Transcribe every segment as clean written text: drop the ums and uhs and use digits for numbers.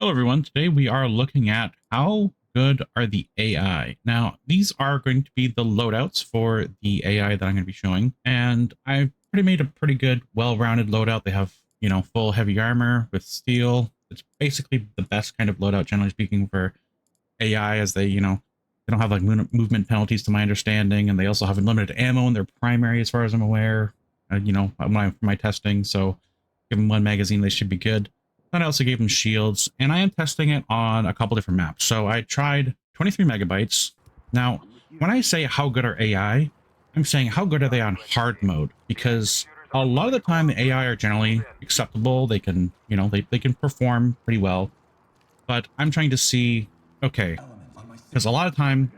Hello everyone, today we are looking at how good are the AI. Now, these are going to be the loadouts for the AI that I'm going to be showing, and I've made a pretty good, well-rounded loadout. They have, full heavy armor with steel. It's basically the best kind of loadout, generally speaking, for AI, as they don't have like movement penalties to my understanding, and they also have unlimited ammo in their primary, as far as I'm aware, for my testing, so give them one magazine, they should be good. And I also gave them shields, and I am testing it on a couple different maps. So I tried 23 megabytes. Now, when I say how good are AI, I'm saying how good are they on hard mode, because a lot of the time the AI are generally acceptable. They can, they can perform pretty well, but I'm trying to see, okay, because a lot of time,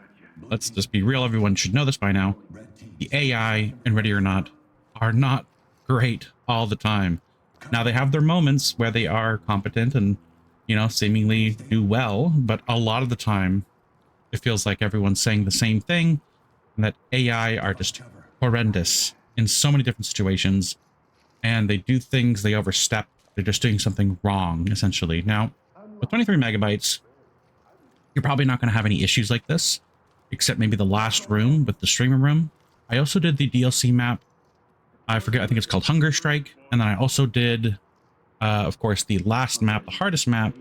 let's just be real, everyone should know this by now, the AI in Ready or Not are not great all the time. Now, they have their moments where they are competent and, seemingly do well, but a lot of the time it feels like everyone's saying the same thing, and that AI are just horrendous in so many different situations, and they do things, they overstep, they're just doing something wrong, essentially. Now, with 23 megabytes, you're probably not going to have any issues like this, except maybe the last room with the streamer room. I also did the DLC map. I forget, I think it's called Hunger Strike. And then I also did, of course, the last map, the hardest map,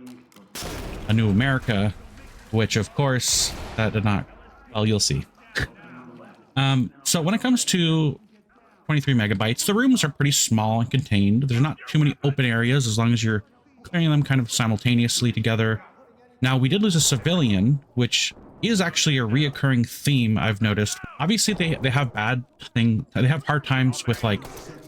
A New America, which, of course, that did not, well, you'll see. So when it comes to 23 megabytes, the rooms are pretty small and contained. There's not too many open areas as long as you're clearing them kind of simultaneously together. Now, we did lose a civilian, which is actually a reoccurring theme I've noticed. Obviously, they have they have hard times with like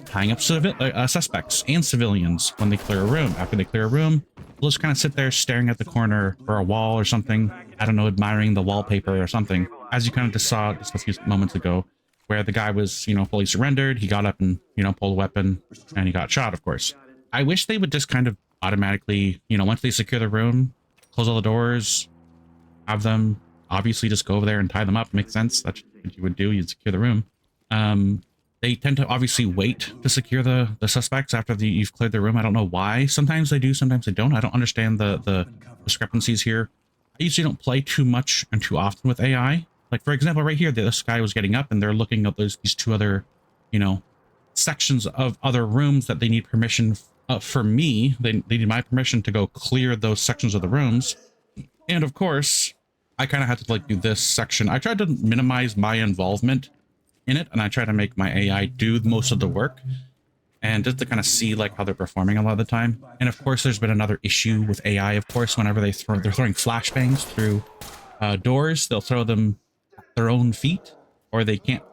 tying up suspects and civilians when they clear a room. After they clear a room, they'll just kind of sit there staring at the corner or a wall or something. I don't know, admiring the wallpaper or something. As you kind of just saw just a few moments ago, where the guy was, fully surrendered. He got up and, pulled a weapon, and he got shot, of course. I wish they would just kind of automatically, once they secure the room, close all the doors, have them obviously just go over there and tie them up. Makes sense. That's what you would do. You'd secure the room. They tend to obviously wait to secure the suspects after you've cleared the room. I don't know why. Sometimes they do, sometimes they don't. I don't understand the discrepancies here. I usually don't play too much and too often with AI. Like, for example, right here, this guy was getting up and they're looking at these two other, sections of other rooms that they need permission for me. They need my permission to go clear those sections of the rooms. And of course, I kind of had to like do this section. I tried to minimize my involvement in it, and I try to make my AI do most of the work, and just to kind of see like how they're performing a lot of the time. And of course, there's been another issue with AI. Of course, whenever they're throwing flashbangs through doors, they'll throw them at their own feet, or they can't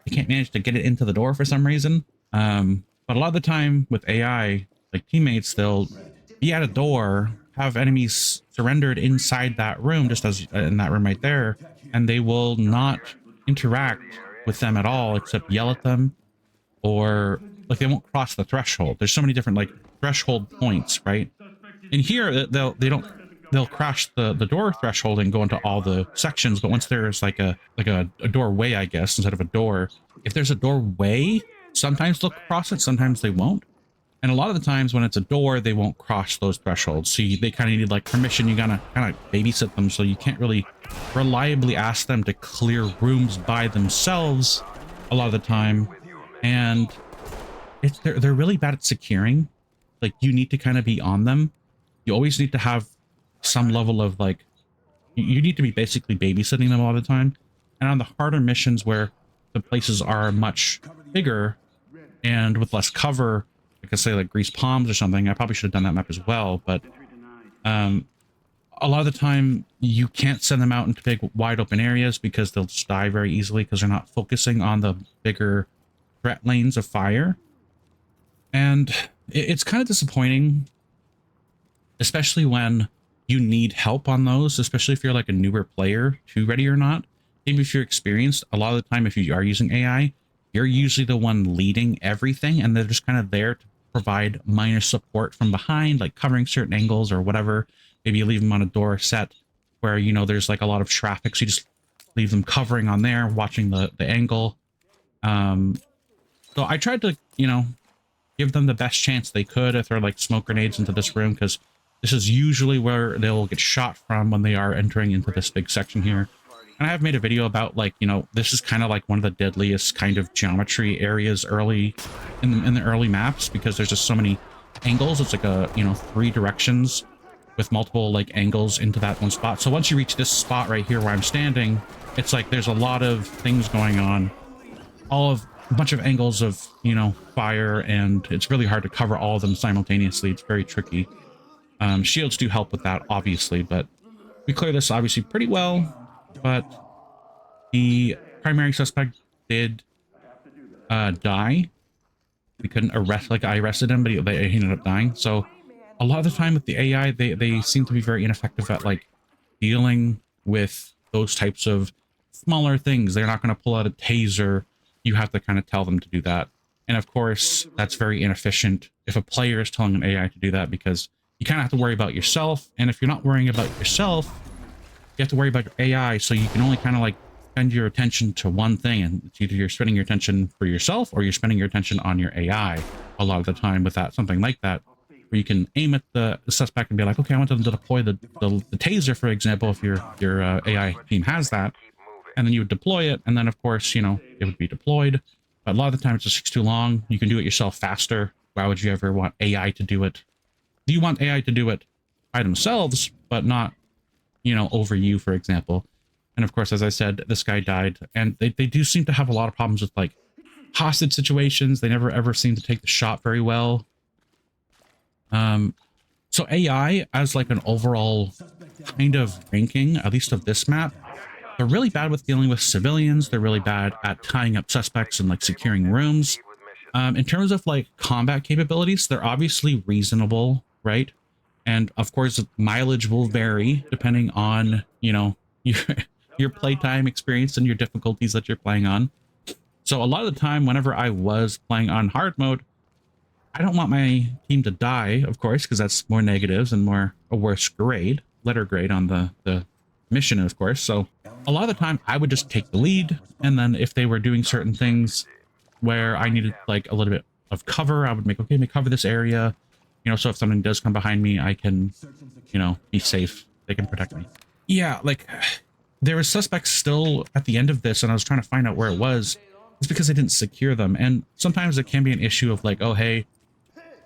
manage to get it into the door for some reason. But a lot of the time with AI, like teammates, they'll be at a door, have enemies surrendered inside that room, just as in that room right there, and they will not interact with them at all, except yell at them, or like they won't cross the threshold. There's so many different like threshold points, right? And here they'll crash the door threshold and go into all the sections. But once there's like a doorway, I guess, instead of a door, if there's a doorway, sometimes they'll cross it, sometimes they won't. And a lot of the times when it's a door, they won't cross those thresholds. So they kind of need like permission. You gotta kind of babysit them. So you can't really reliably ask them to clear rooms by themselves a lot of the time. And they're really bad at securing. Like, you need to kind of be on them. You always need to have some level of like, you need to be basically babysitting them all the time. And on the harder missions where the places are much bigger and with less cover, like I say, like Grease Palms or something, I probably should have done that map as well. But a lot of the time you can't send them out into big wide open areas because they'll just die very easily because they're not focusing on the bigger threat lanes of fire. And it's kind of disappointing, especially when you need help on those, especially if you're like a newer player to Ready or Not. Maybe if you're experienced, a lot of the time if you are using AI, you're usually the one leading everything, and they're just kind of there to provide minor support from behind, like covering certain angles or whatever. Maybe you leave them on a door set where, there's like a lot of traffic, so you just leave them covering on there, watching the angle. So I tried to, give them the best chance they could if they're like smoke grenades into this room, because This is usually where they'll get shot from when they are entering into this big section here. And I have made a video about, like, you know, this is kind of like one of the deadliest kind of geometry areas early in the early maps, because there's just so many angles. It's like a, you know, 3 directions with multiple like angles into that one spot. So once you reach this spot right here where I'm standing, it's like there's a lot of things going on, a bunch of angles of, you know, fire, and it's really hard to cover all of them simultaneously. It's very tricky. Shields do help with that, obviously, but we clear this obviously pretty well. But the primary suspect did die. We couldn't arrest, like, I arrested him, but he ended up dying. So a lot of the time with the AI, they seem to be very ineffective at, like, dealing with those types of smaller things. They're not going to pull out a taser. You have to kind of tell them to do that. And of course, that's very inefficient if a player is telling an AI to do that, because you kind of have to worry about yourself. And if you're not worrying about yourself, you have to worry about your AI. So you can only kind of like spend your attention to one thing, and it's either you're spending your attention for yourself or you're spending your attention on your AI a lot of the time with that, something like that, where you can aim at the suspect and be like, okay, I want them to deploy the taser, for example, if your AI team has that, and then you would deploy it, and then of course, you know, it would be deployed. But a lot of the time it just takes too long. You can do it yourself faster. Why would you ever want AI to do it? Do you want AI to do it by themselves, but not, you know, over you, for example? And of course, as I said, this guy died, and they do seem to have a lot of problems with, like, hostage situations. They never ever seem to take the shot very well. So AI, as like an overall kind of ranking, at least of this map, they're really bad with dealing with civilians. They're really bad at tying up suspects and like securing rooms. In terms of like combat capabilities, they're obviously reasonable, right? And of course, mileage will vary depending on, you know, your playtime experience and your difficulties that you're playing on. So a lot of the time, whenever I was playing on hard mode, I don't want my team to die, of course, because that's more negatives and more a worse grade, letter grade on the mission, of course. So a lot of the time I would just take the lead. And then if they were doing certain things where I needed like a little bit of cover, I would make, okay, cover this area, you know, so if something does come behind me, I can, you know, be safe. They can protect me. Yeah, like there was suspects still at the end of this, and I was trying to find out where it was. It's because I didn't secure them. And sometimes it can be an issue of like, oh, hey,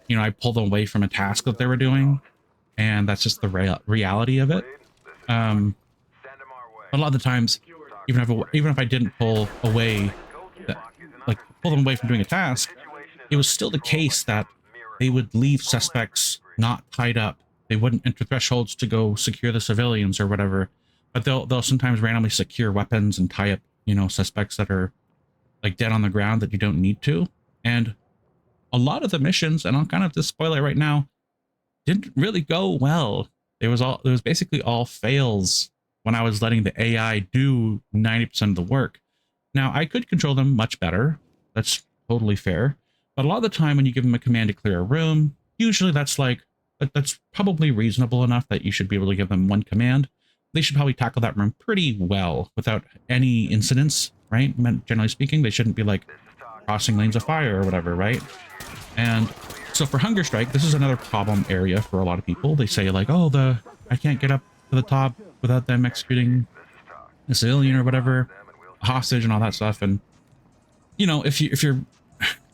you know, I pulled them away from a task that they were doing, and that's just the reality of it. A lot of the times, even if I didn't pull away, pull them away from doing a task, it was still the case that they would leave suspects not tied up. They wouldn't enter thresholds to go secure the civilians or whatever, but they'll sometimes randomly secure weapons and tie up, you know, suspects that are like dead on the ground that you don't need to. And a lot of the missions, and I'll kind of just spoil it right now, didn't really go well. It was basically all fails when I was letting the AI do 90% of the work. Now, I could control them much better. That's totally fair. But a lot of the time when you give them a command to clear a room, usually that's probably reasonable enough that you should be able to give them one command. They should probably tackle that room pretty well without any incidents, right? Generally speaking, they shouldn't be like crossing lanes of fire or whatever, right? And so for Hunger Strike, this is another problem area for a lot of people. They say like, oh, I can't get up to the top without them executing a civilian or whatever, a hostage and all that stuff. And, you know, if you're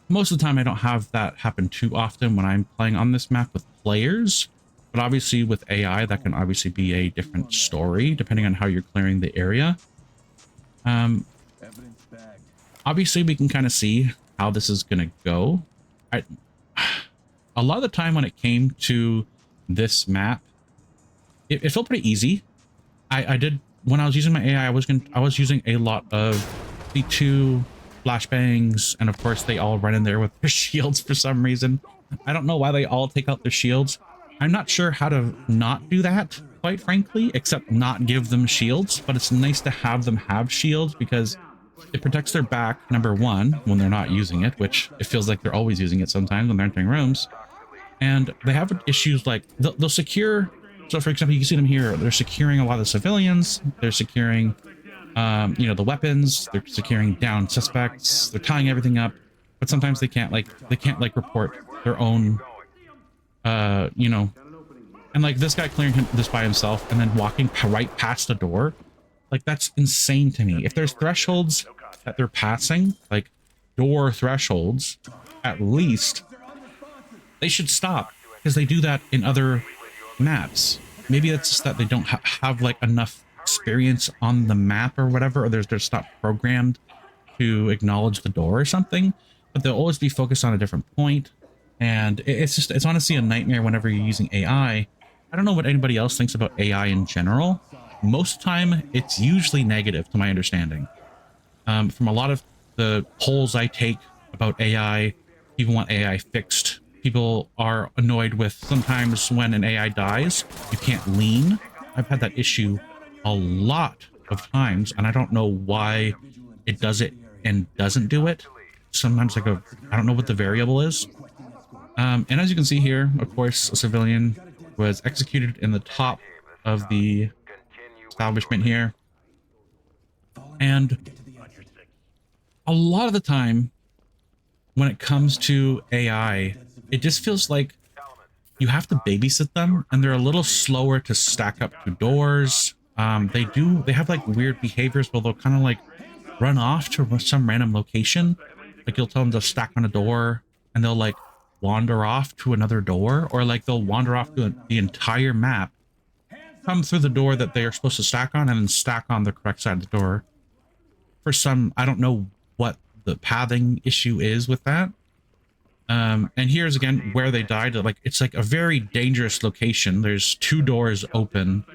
most of the time, I don't have that happen too often when I'm playing on this map with players, but obviously with AI, that can obviously be a different story depending on how you're clearing the area. Obviously we can kind of see how this is going to go. A lot of the time when it came to this map, it felt pretty easy. I did, when I was using my AI, I was using a lot of C2 flashbangs, and of course they all run in there with their shields for some reason. I don't know why they all take out their shields. I'm not sure how to not do that, quite frankly, except not give them shields, but it's nice to have them have shields because it protects their back, number one, when they're not using it, which it feels like they're always using it sometimes when they're entering rooms. And they have issues like they'll secure. So for example, you can see them here. They're securing a lot of the civilians. They're securing, you know, the weapons. They're securing down suspects. They're tying everything up. But sometimes they can't report their own, you know, And like this guy clearing this by himself and then walking right past the door, like that's insane to me. If there's thresholds that they're passing, like door thresholds, at least they should stop, because they do that in other maps. Maybe it's just that they don't have like enough experience on the map or whatever, or they're just not programmed to acknowledge the door or something, but they'll always be focused on a different point. And it's honestly a nightmare whenever you're using AI. I don't know what anybody else thinks about AI in general. Most of the time, it's usually negative to my understanding. From a lot of the polls I take about AI, people want AI fixed. People are annoyed with sometimes when an AI dies, you can't lean. I've had that issue a lot of times, and I don't know why it does it and doesn't do it. Sometimes I don't know what the variable is. And as you can see here, of course, a civilian was executed in the top of the establishment here. And a lot of the time, when it comes to AI, it just feels like you have to babysit them, and they're a little slower to stack up to doors. They have like weird behaviors where they'll kind of like run off to some random location. Like you'll tell them to stack on a door and they'll like wander off to another door, or like they'll wander off to the entire map, come through the door that they are supposed to stack on, and then stack on the correct side of the door. For some, I don't know what the pathing issue is with that. And here's again where they died. Like it's like a very dangerous location. There's two doors open.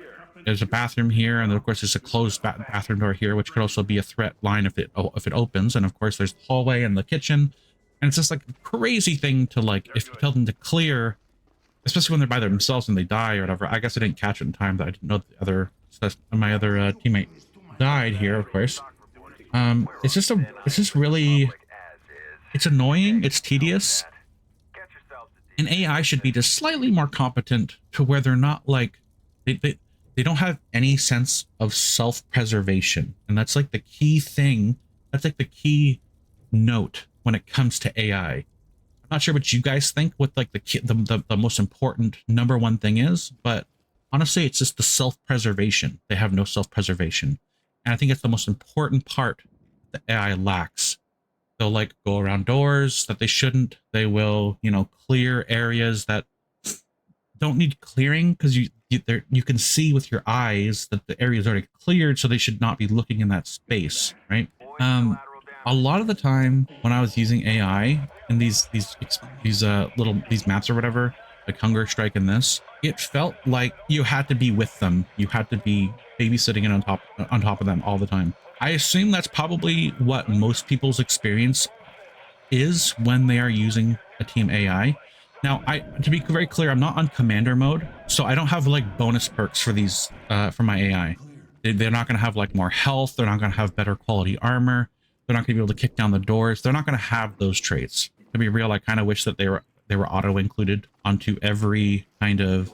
There's a bathroom here, and of course there's a closed bathroom door here, which could also be a threat line if it opens. And of course there's the hallway and the kitchen, and it's just like a crazy thing to like, if you tell them to clear, especially when they're by themselves and they die or whatever. I guess I didn't catch it in time that I didn't know my other teammate died here, of course. It's just really, it's annoying, it's tedious, and AI should be just slightly more competent to where they're not like, they don't have any sense of self-preservation. And that's like the key thing. That's like the key note when it comes to AI. I'm not sure what you guys think what like the most important #1 thing is, but honestly, it's just the self-preservation. They have no self-preservation. And I think it's the most important part that AI lacks. They'll like go around doors that they shouldn't. They will, you know, clear areas that don't need clearing, because you can see with your eyes that the area is already cleared, so they should not be looking in that space, right? A lot of the time when I was using AI in these maps or whatever, like Hunger Strike and this, it felt like you had to be with them. You had to be babysitting and on top of them all the time. I assume that's probably what most people's experience is when they are using a team AI. Now, to be very clear, I'm not on commander mode, so I don't have like bonus perks for these for my AI. They're not going to have like more health. They're not going to have better quality armor. They're not going to be able to kick down the doors. They're not going to have those traits. To be real, I kind of wish that they were auto included onto every kind of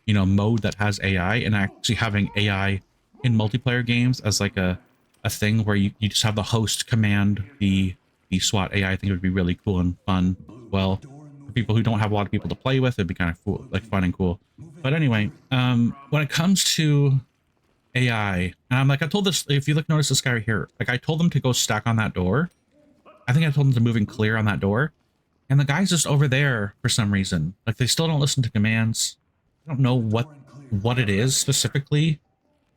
you know, mode that has AI, and actually having AI in multiplayer games as like a thing where you just have the host command the SWAT AI. I think it would be really cool and fun. Well, for people who don't have a lot of people to play with, it'd be kind of cool, like fun and cool. But anyway, when it comes to AI, and I'm like, I told this, if you notice this guy right here, like I told them to go stack on that door. I think I told them to move and clear on that door, and the guy's just over there for some reason. Like they still don't listen to commands. I don't know what it is specifically.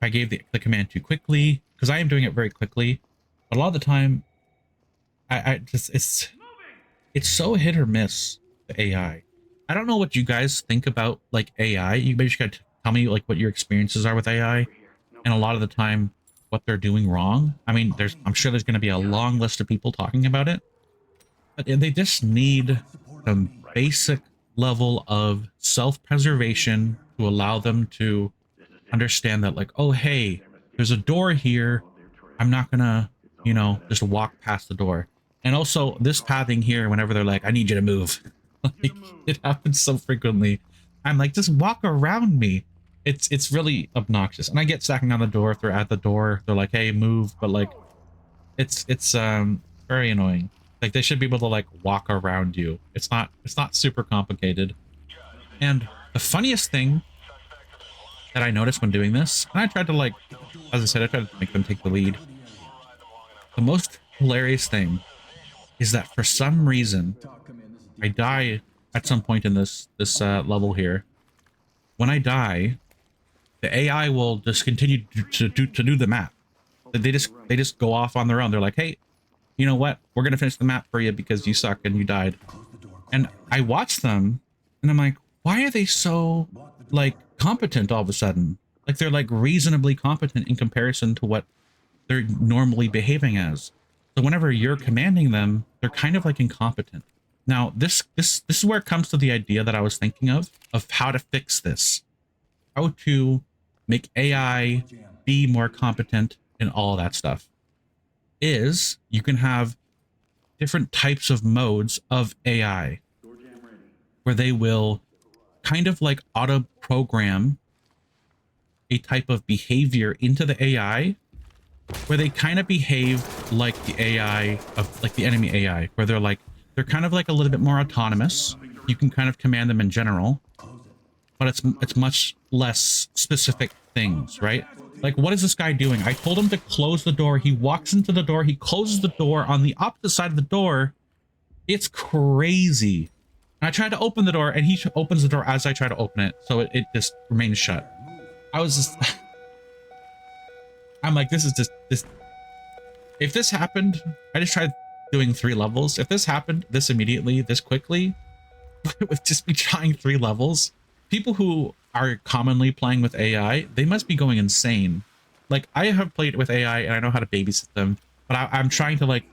I gave the command too quickly, because I am doing it very quickly, but a lot of the time I just it's so hit or miss, the AI. I don't know what you guys think about like AI. You maybe should tell me like what your experiences are with AI, and a lot of the time what they're doing wrong. I mean, I'm sure there's going to be a long list of people talking about it, but they just need some basic level of self-preservation to allow them to understand that like, oh hey, there's a door here, I'm not gonna, you know, just walk past the door. And also this pathing here, whenever they're like, I need you to move, like, it happens so frequently. I'm like, just walk around me. It's really obnoxious. And I get stacking on the door if they're at the door, they're like, hey, move, but like it's very annoying. Like they should be able to like walk around you. It's not super complicated. And The funniest thing that I noticed when doing this, and I tried to like, as I said, I tried to make them take the lead. The most hilarious thing is that for some reason, I die at some point in this level here. When I die, the AI will just continue to do the map. They just go off on their own. They're like, hey, you know what? We're gonna finish the map for you because you suck and you died. And I watch them, and I'm like, why are they so like competent all of a sudden? Like they're like reasonably competent in comparison to what they're normally behaving as. So whenever you're commanding them, they're kind of like incompetent. Now, this is where it comes to the idea that I was thinking of how to fix this. How to make AI be more competent in all that stuff. Is you can have different types of modes of AI where they will kind of like auto program a type of behavior into the AI where they kind of behave like the AI of like the enemy AI, where they're kind of like a little bit more autonomous. You can kind of command them in general, but it's much less specific things, right? Like, what is this guy doing? I told him to close the door. He walks into the door. He closes the door on the opposite side of the door. It's crazy. I tried to open the door, and he opens the door as I try to open it, so it just remains shut. I was just... I'm like, this is just... If this happened, I just tried doing 3 levels. If this happened this immediately, this quickly, with just me trying 3 levels, people who are commonly playing with AI, they must be going insane. Like, I have played with AI and I know how to babysit them, but I'm trying to like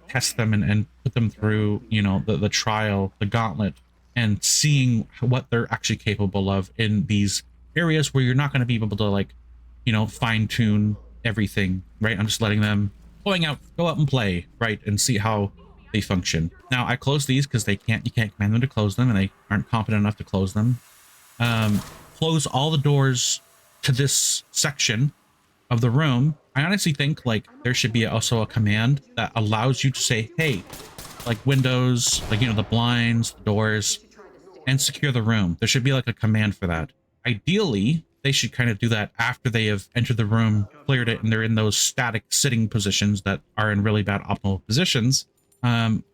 test them and put them through, you know, the trial, the gauntlet, and seeing what they're actually capable of in these areas where you're not going to be able to like, you know, fine tune everything, right? I'm just letting them go out and play, right, and see how they function. Now, I close these because you can't command them to close them, and they aren't competent enough to close them. Close all the doors to this section of the room. I honestly think like there should be also a command that allows you to say, hey, like windows, like, you know, the blinds, the doors, and secure the room. There should be like a command for that. Ideally, they should kind of do that after they have entered the room, cleared it, and they're in those static sitting positions that are in really bad optimal positions. And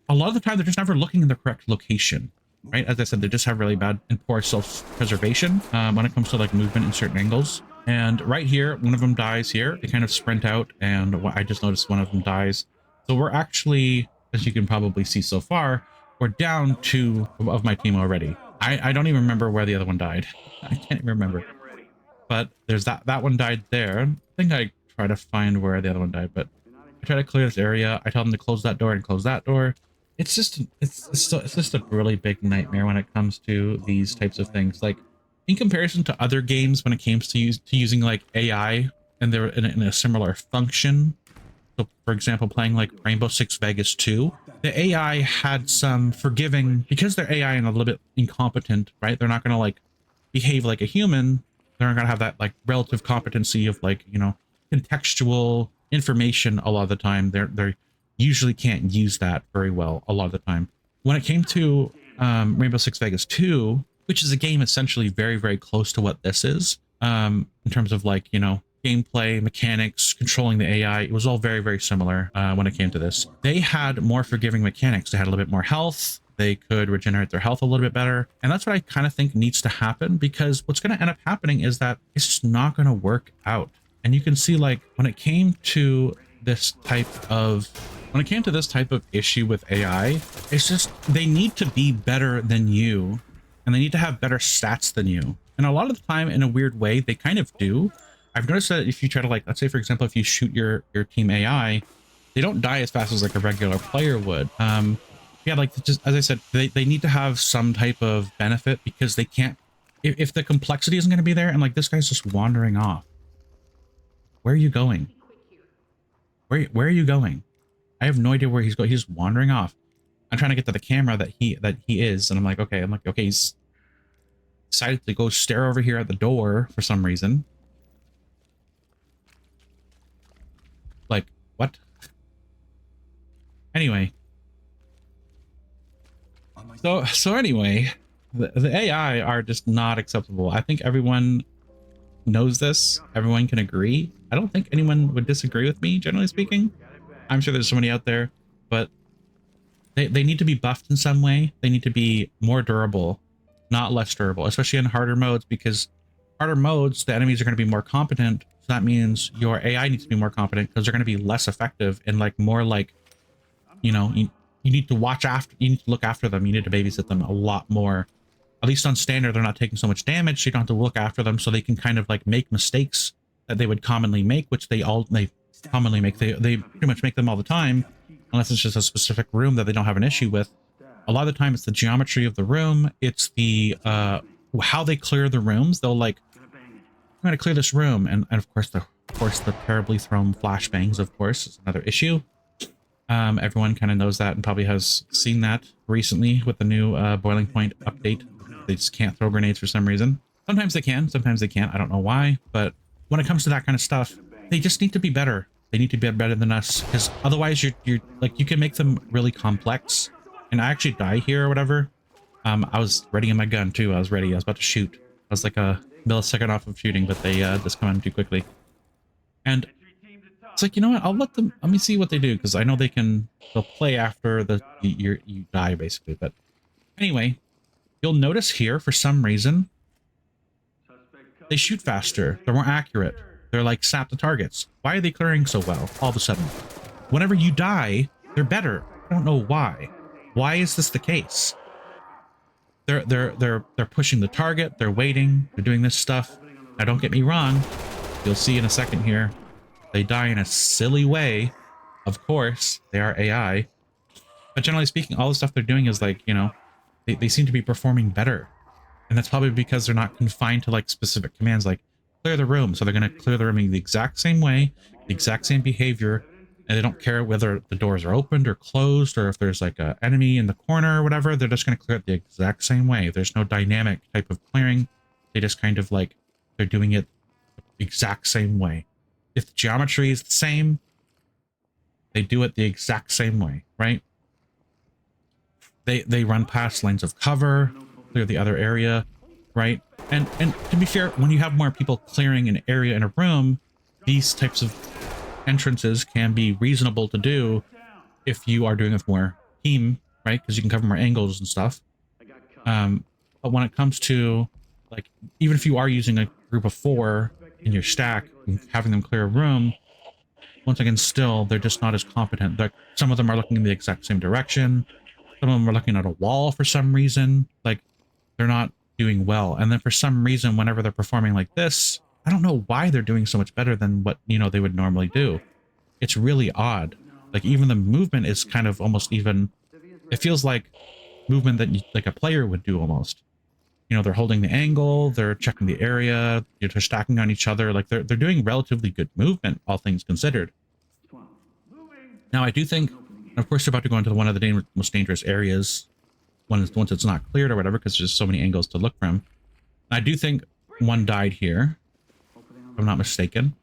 a lot of the time, they're just never looking in the correct location, right? As I said, they just have really bad and poor self-preservation when it comes to like movement in certain angles. And right here, one of them dies here. They kind of sprint out, and I just noticed one of them dies. So we're actually, as you can probably see so far, we're down 2 of my team already. I don't even remember where the other one died. I can't even remember. But there's that one died there. I think I try to find where the other one died, but I try to clear this area. I tell them to close that door and close that door. It's just a really big nightmare when it comes to these types of things. Like, in comparison to other games, when it comes to using like AI and they're in a similar function. So, for example, playing like Rainbow Six Vegas 2, the AI had some forgiving, because they're AI and a little bit incompetent, right? They're not going to like behave like a human. They're not going to have that like relative competency of like, you know, contextual information a lot of the time. They're usually can't use that very well a lot of the time. When it came to Rainbow Six Vegas 2, which is a game essentially very, very close to what this is, in terms of like, you know, gameplay, mechanics, controlling the AI, it was all very, very similar when it came to this. They had more forgiving mechanics. They had a little bit more health. They could regenerate their health a little bit better. And that's what I kind of think needs to happen, because what's going to end up happening is that it's just not going to work out. And you can see, like, when it came to this type of issue with AI, it's just they need to be better than you, and they need to have better stats than you. And a lot of the time, in a weird way, they kind of do. I've noticed that if you try to, like, let's say, for example, if you shoot your team AI, they don't die as fast as like a regular player would. Yeah, like, just as I said, they need to have some type of benefit, because they can't, if the complexity isn't going to be there, and like this guy's just wandering off. Where are you going? Where are you going? I have no idea where he's going. He's wandering off. I'm trying to get to the camera that he is, and I'm like, okay, he's decided to go stare over here at the door for some reason. Like, what? Anyway. So anyway, The AI are just not acceptable. I think everyone knows this. Everyone can agree. I don't think anyone would disagree with me, generally speaking. I'm sure there's somebody out there, but they need to be buffed in some way. They need to be more durable, not less durable, especially in harder modes, because harder modes, the enemies are going to be more competent. So that means your AI needs to be more competent because they're going to be less effective and like more like, you know, you need to watch after, you need to look after them. You need to babysit them a lot more. At least on standard, they're not taking so much damage. So you don't have to look after them, so they can kind of like make mistakes that they would commonly make, which they commonly make. They pretty much make them all the time, unless it's just a specific room that they don't have an issue with. A lot of the time, it's the geometry of the room. It's the how they clear the rooms. They'll like, I'm going to clear this room, and of course the terribly thrown flashbangs, of course, is another issue. Everyone kind of knows that and probably has seen that recently with the new Boiling Point update. They just can't throw grenades for some reason. Sometimes they can, sometimes they can't. I don't know why, but when it comes to that kind of stuff, they just need to be better. They need to be better than us, because otherwise you're like, you can make them really complex. And I actually die here or whatever. I was readying my gun too. I was ready. I was about to shoot. I was like a millisecond off of shooting, but they just come in too quickly. And it's like, you know what? Let me see what they do, because I know they'll play after you die, basically. But anyway, you'll notice here, for some reason, they shoot faster. They're more accurate. They're like sap the targets. Why are they clearing so well all of a sudden? Whenever you die, they're better. I don't know why. Why is this the case? They're pushing the target. They're waiting. They're doing this stuff. Now, don't get me wrong. You'll see in a second here. They die in a silly way. Of course, they are AI. But generally speaking, all the stuff they're doing is like, you know, they seem to be performing better. And that's probably because they're not confined to like specific commands like clear the room. So they're going to clear the room in the exact same way, the exact same behavior. And they don't care whether the doors are opened or closed, or if there's like an enemy in the corner or whatever. They're just going to clear it the exact same way. There's no dynamic type of clearing. They just kind of like, they're doing it the exact same way. If the geometry is the same, they do it the exact same way, right? They run past lanes of cover, clear the other area, right? And to be fair, when you have more people clearing an area in a room, these types of entrances can be reasonable to do if you are doing it with more team, right? Because you can cover more angles and stuff. But when it comes to, like, even if you are using a group of 4 in your stack and having them clear a room, once again, still, they're just not as competent. Like, some of them are looking in the exact same direction. Some of them are looking at a wall for some reason. Like, they're not doing well. And then for some reason, whenever they're performing like this, I don't know why they're doing so much better than what, you know, they would normally do. It's really odd. Like, even the movement is kind of almost even, it feels like movement that like a player would do almost. You know, they're holding the angle, they're checking the area, they're stacking on each other. Like, they're doing relatively good movement, all things considered. Now, I do think, and of course, they're about to go into one of the most dangerous areas once it's not cleared or whatever, because there's so many angles to look from. I do think one died here, if I'm not mistaken.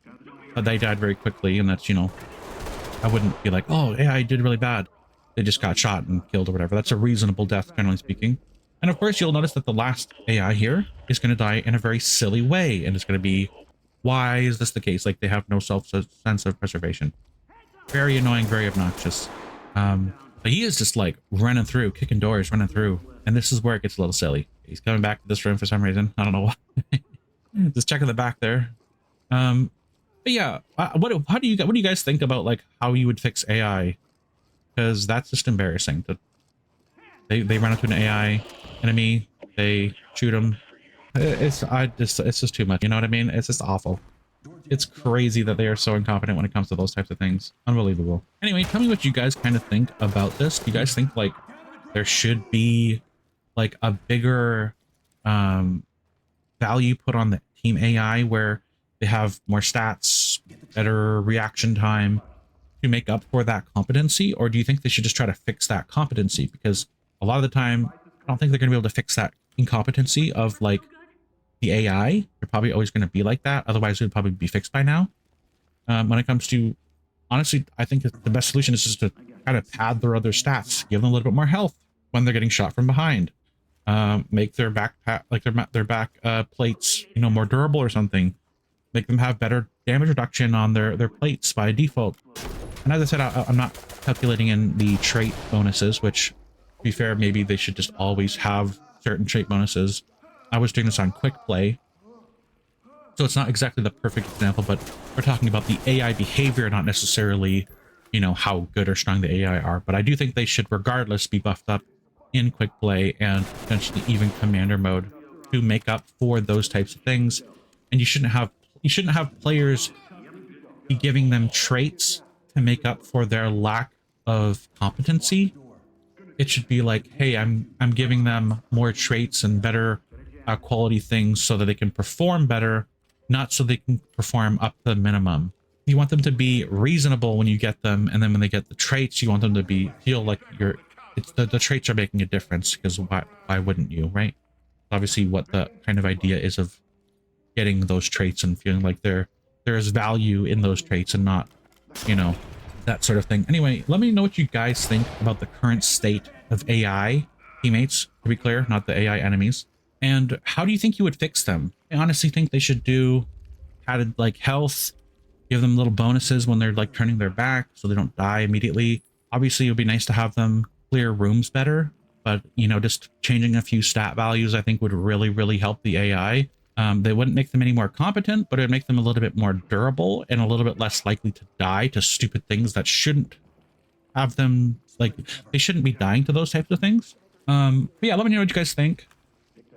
They died very quickly, and that's, you know, I wouldn't be like, oh, yeah, I did really bad. They just got shot and killed or whatever. That's a reasonable death, generally speaking. And of course, you'll notice that the last AI here is going to die in a very silly way, and it's going to be, why is this the case? Like, they have no sense of preservation. Very annoying, very obnoxious. But he is just like running through, kicking doors, running through. And this is where it gets a little silly. He's coming back to this room for some reason. I don't know why. Just checking the back there. But yeah, what do you guys think about like how you would fix AI? Because that's just embarrassing. They run into an AI enemy, they shoot him. It's just too much. You know what I mean? It's just awful. It's crazy that they are so incompetent when it comes to those types of things. Unbelievable. Anyway, tell me what you guys kind of think about this. Do you guys think like there should be like a bigger value put on the team AI where they have more stats, better reaction time to make up for that competency? Or do you think they should just try to fix that competency? Because a lot of the time, I don't think they're going to be able to fix that incompetency of like the AI. They're probably always going to be like that. Otherwise, it would probably be fixed by now. When it comes to, honestly, I think the best solution is just to kind of pad their other stats, give them a little bit more health when they're getting shot from behind. make their backpack, like their back plates, you know, more durable or something. Make them have better damage reduction on their plates by default. And as I said, I'm not calculating in the trait bonuses, which, to be fair, maybe they should just always have certain trait bonuses. I was doing this on quick play, so it's not exactly the perfect example, but we're talking about the AI behavior, not necessarily, you know, how good or strong the AI are. But I do think they should regardless be buffed up in quick play and potentially even commander mode to make up for those types of things. And you shouldn't have players be giving them traits to make up for their lack of competency. It should be like, hey, I'm giving them more traits and better quality things so that they can perform better, not so they can perform up to the minimum. You want them to be reasonable when you get them, and then when they get the traits, you want them to feel like it's the traits are making a difference, because why wouldn't you, right? Obviously what the kind of idea is of getting those traits and feeling like there is value in those traits and not, you know, that sort of thing. Anyway, let me know what you guys think about the current state of AI teammates, to be clear, not the AI enemies. And how do you think you would fix them? I honestly think they should do added like health, give them little bonuses when they're like turning their back so they don't die immediately. Obviously, it would be nice to have them clear rooms better, but, you know, just changing a few stat values I think would really help the AI. They wouldn't make them any more competent, but it would make them a little bit more durable and a little bit less likely to die to stupid things that shouldn't have them, like, they shouldn't be dying to those types of things. But yeah, let me know what you guys think.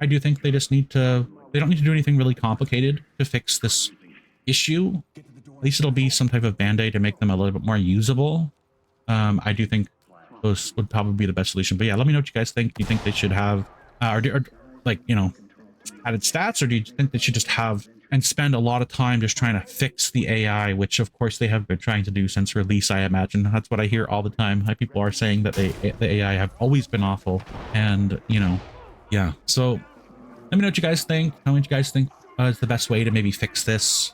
I do think they don't need to do anything really complicated to fix this issue. At least it'll be some type of band-aid to make them a little bit more usable. I do think those would probably be the best solution. But yeah, let me know what you guys think. Do you think they should have, or like, you know, added stats, or do you think they should just have and spend a lot of time just trying to fix the AI, which of course they have been trying to do since release, I imagine. That's what I hear all the time. People are saying that the AI have always been awful, and, you know, yeah. So let me know what you guys think. Tell me what you guys think is the best way to maybe fix this.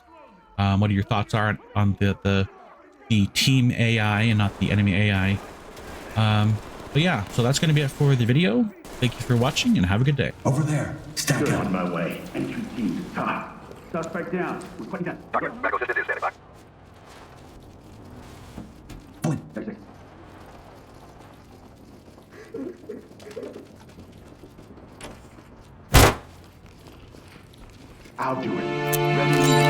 What are your thoughts are on the team AI and not the enemy AI? But yeah, so that's going to be it for the video. Thank you for watching and have a good day. Over there. Stack Good up. on my way. Entry team top. Suspect down. Requesting that. I'll do it. Ready?